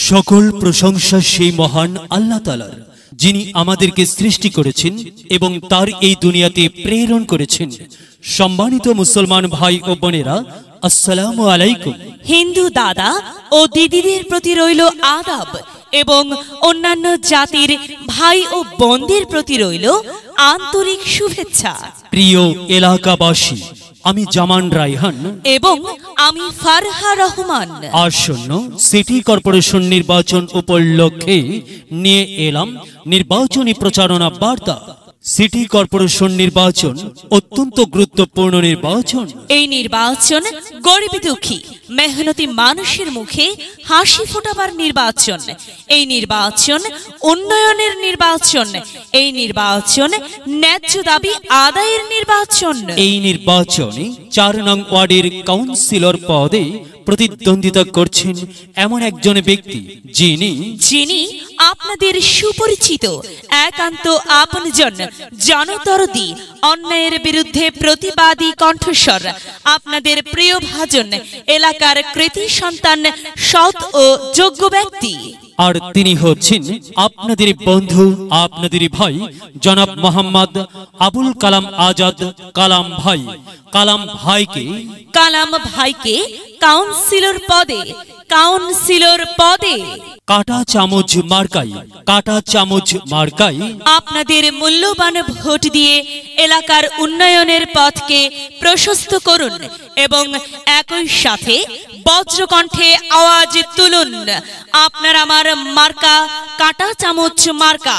সকল প্রশংসা সেই মহান আল্লাহ তাআলার, যিনি আমাদেরকে সৃষ্টি করেছেন এবং তার এই দুনিয়াতে প্রেরণ করেছেন। সম্মানিত মুসলমান ভাই ও বোনেরা, আসসালামু আলাইকুম। হিন্দু দাদা ও দিদিদের প্রতি রইল আদাব এবং অন্যান্য জাতির ভাই ও বোনদের প্রতি রইল আন্তরিক শুভেচ্ছা। প্রিয় এলাকাবাসী, আমি জামান রায়হান এবং আমি ফারহা রহমান আসন্ন সিটি কর্পোরেশন নির্বাচন উপলক্ষে নিয়ে এলাম নির্বাচনী প্রচারণা বার্তা। সিটি কর্পোরেশন নির্বাচন অত্যন্ত গুরুত্বপূর্ণ নির্বাচন। এই নির্বাচন গরিব দুঃখী মেহনতি মানুষের মুখে হাসি ফোটাবার নির্বাচন। এই নির্বাচন উন্নয়নের নির্বাচন। এই নির্বাচন ন্যায্য দাবি আদায়ের নির্বাচন। এই নির্বাচনে ৪ নং ওয়ার্ডের কাউন্সিলর পদে প্রতিদ্বন্দ্বিতা করছেন এমন একজন ব্যক্তি যিনি আপনাদের সুপরিচিত, একান্ত আপনজন, জনদরদি, অন্যায়ের বিরুদ্ধে প্রতিবাদী কণ্ঠস্বর, আপনাদের প্রিয় ভাজন, এলাকার কৃতি সন্তান, সৎ ও যোগ্য ব্যক্তি। আর তিনি হচ্ছেন আপনাদের বন্ধু, আপনাদের ভাই জনাব মোহাম্মদ আবুল কালাম আজাদ কালাম ভাই। কালাম ভাইকে কাউন্সিলর পদে কাটা চামচ মার্কাই আপনাদের মূল্যবান ভোট দিয়ে এলাকার উন্নয়নের পথকে প্রশস্ত করুন এবং একই সাথে বজ্রকণ্ঠে আওয়াজ তুলুন। আপনার আমার মার্কা কাটা চামচ মার্কা,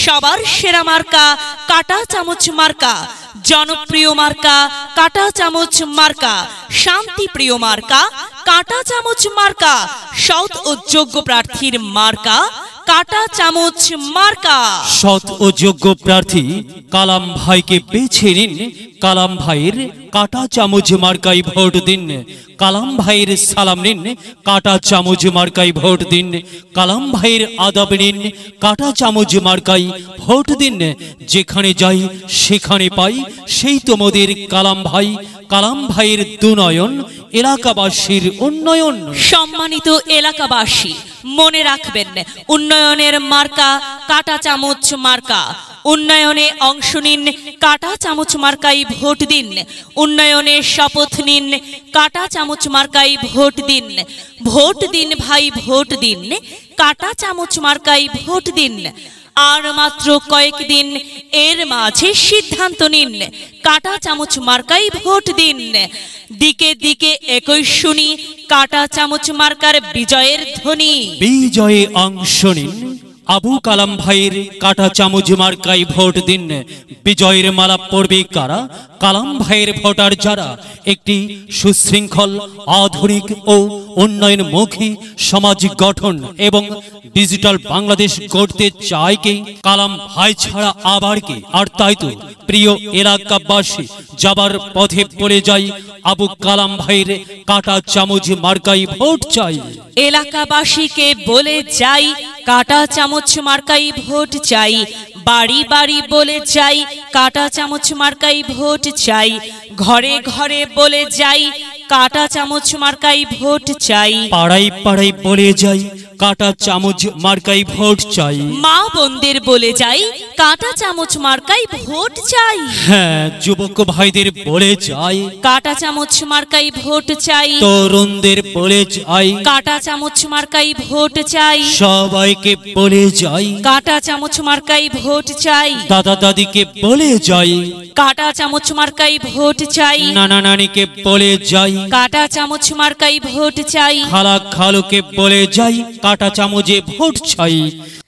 সবার সেরা মার্কা কাটা চামচ মার্কা, জনপ্রিয় মার্কা কাটা চামচ মার্কা, শান্তিপ্রিয় মার্কা কাটা চামচ মার্কা, সৎ ও যোগ্য প্রার্থীর মার্কা কাটা চামচ মার্কা। সৎ ও যোগ্য প্রার্থী কালাম ভাইকে বেছে নিন। কালাম ভাইয়ের কাটা চামচ মার্কায় ভোট দিন। কালাম ভাইয়ের সালাম নিন, কাটা চামচ মার্কায় ভোট দিন। কালাম ভাইয়ের আদব নিন, কাটা চামচ মার্কায় ভোট দিন। যেখানে যাই সেখানে পাই সেই তোমাদের কালাম ভাই। কালাম ভাইয়ের দুনয়ন, এলাকাবাসীর উন্নয়ন। সম্মানিত এলাকাবাসী, মনে রাখবেন, উন্নয়নের মার্কা কাটা চামচ মার্কা। উন্নয়নে অংশ নিন, কাটা চামচ মার্কায় ভোট দিন। উন্নয়নে শপথ নিন, কাটা চামচ মার্কায় ভোট দিন। ভোট দিন ভাই, ভোট দিন, কাটা চামচ মার্কায় ভোট দিন। আর মাত্র কয়েকদিন, এর মাঝে সিদ্ধান্ত নিন, কাটা চামচ মার্কায় ভোট দিন। দিকে দিকে একই শুনি কাটা চামচ মার্কার বিজয়ের ধ্বনি। বিজয়ে অংশ নিন, আবু কালাম ভাইয়ের কাটা চামচ মার্কায় ভোট দিন। বিজয়ের মালা পড়বে কারা? কালাম ভাইয়ের ভোটার যারা একটি সুশৃঙ্খল, আধুনিক ও উন্নয়নমুখী সমাজ গঠন এবং ডিজিটাল বাংলাদেশ গড়তে চায় কে? কালাম ভাই ছাড়া আবার কে? আর তাই তো প্রিয় এলাকাবাসী, যাবার পথে পড়ে যাই আবু কালাম ভাইয়ের কাটা চামচ মার্কায় ভোট চাই। এলাকাবাসীকে বলে যাই, কাটা চামচ মার্কায় ভোট চাই। বাড়ি বাড়ি বলে যাই, কাটা চামচ মার্কায় ভোট চাই। ঘরে ঘরে বলে যাই, কাটা চামচ মার্কায় ভোট চাই। পাড়ায় পাড়ায় বলে যাই, কাটা চামচ মার্কায় ভোট চাই। মা বোনদের বলে যাই, কাটা চামচ মার্কায় ভোট চাই। হ্যাঁ, যুবক ভাইদের বলে যাই, কাটা চামচ মার্কায় ভোট চাই। তরুণদের বলে যাই, কাটা চামচ মার্কায় ভোট চাই। সবাইকে বলে যাই, কাটা চামচ মার্কায় ভোট চাই। দাদা দাদিকে বলে যাই, কাটা চামচ মার্কায় ভোট চাই। নানা নানিকে বলে যাই, কাটা চামচ মার্কায় ভোট চাই। খালা খালুকে বলে যাই, কাটা চামচে ভোট চাই।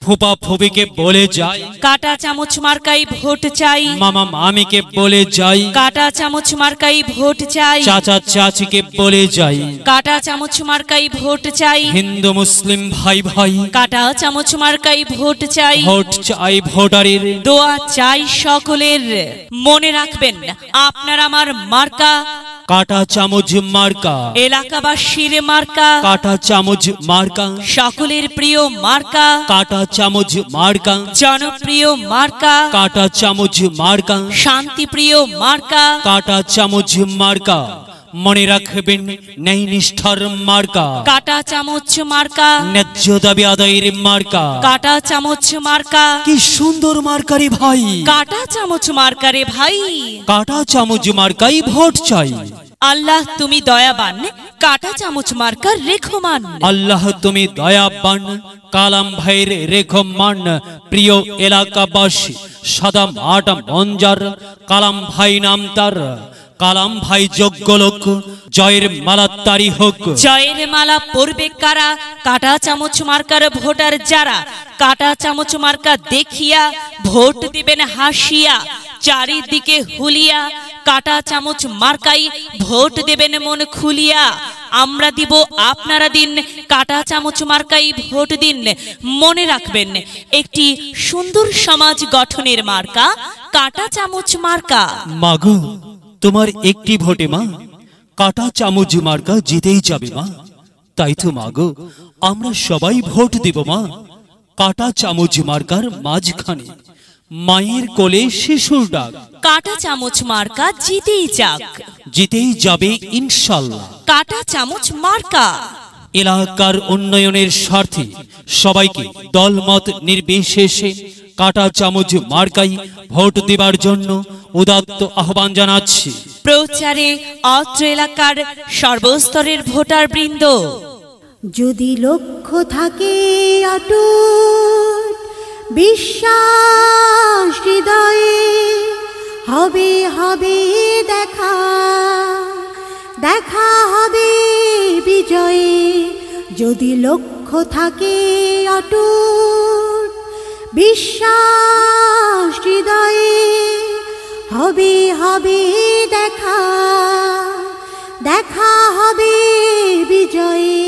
ফুপা ফুপিকে বলে যাই, কাটা চামচ মার্কায় ভোট চাই। মামা মামিকে বলে যাই, কাটা চামচ মার্কায় ভোট চাই। চাচা চাচিকে বলে যাই, কাটা চামচ মার্কায় ভোট চাই। হিন্দু মুসলিম ভাই ভাই, কাটা চামচ মার্কায় ভোট চাই। ভোট চাই ভোটারের, দোয়া চাই সকলের। মনে রাখবেন, আপনার আমার মার্কা কাটা চামচ মার্কা। এলাকাবাসীর মার্কা কাটা চামচ মার্কা। সকলের প্রিয় মার্কা কাটা চামচ মার্কা। জনপ্রিয় মার্কা কাটা চামচ মার্কা। শান্তিপ্রিয় মার্কা কাটা চামচ মার্কা। মনে রাখবেন ন্যায় নিষ্ঠার মার্কা, কাটা চামচ মার্কা, ন্যায্য দাবি আদায়ের মার্কা। কাটা চামচ মার্কা, কি সুন্দর মার্কারে ভাই, কাটা চামচ মার্কারে ভাই। কাটা চামচ মার্কাই ভোট চাই। আল্লাহ তুমি দয়াবান, কাটা চামচ মার্কার রেখমান। আল্লাহ তুমি দয়াবান, কালাম ভাইয়ের রেখমান। প্রিয় এলাকাবাসী, সাদা মাঠ মঞ্জার, কালাম ভাই নাম তার। কালাম ভাই যোগ্য লোক, জয়ের মালা তারি হোক। জয়ের মালা পরবে কারা? কাটা চামচ মার্কার ভোটার যারা। কাটা চামচ মার্কা দেখিয়া ভোট দিবেন হাসিয়া, চারিদিকে হুলিয়া। কাটা চামচ মার্কাই ভোট দেবেন মন খুলিয়া। আমরা দিব আপনারা দিন, কাটা চামচ মার্কাই ভোট দিন। মনে রাখবেন একটি সুন্দর সমাজ গঠনের মার্কা কাটা চামচ মার্কা। মাগো, তোমার একটি ভোটে মা কাটা চামচ মার্কা জিতেই যাবে মা। তাই তো মাগো, আমরা সবাই ভোট দিব মা কাটা চামচ মার্কার মাঝখানে। মায়ের কোলে শিশুর ডাক, কাটা চামচ মার্কা জিতেই যাক, জিতেই যাবে ইনশাল্লাহ। কাটা চামচ মার্কা। এলাকার উন্নয়নের স্বার্থে সবাইকে দলমত নির্বিশেষে কাটা চামচ মার্কাই ভোট দেবার জন্য উদাত্ত আহ্বান জানাচ্ছি। প্রচারে অত্র এলাকার সর্বস্তরের ভোটার বৃন্দ। যদি লক্ষ্য থাকে অটুট বিশ্বাস হৃদয়ে, হবে হবে দেখা, দেখা হবে বিজয়ে। যদি লক্ষ্য থাকে অটুট বিশ্বাস হৃদয়ে, হবে হবে দেখা, দেখা হবে বিজয়ে।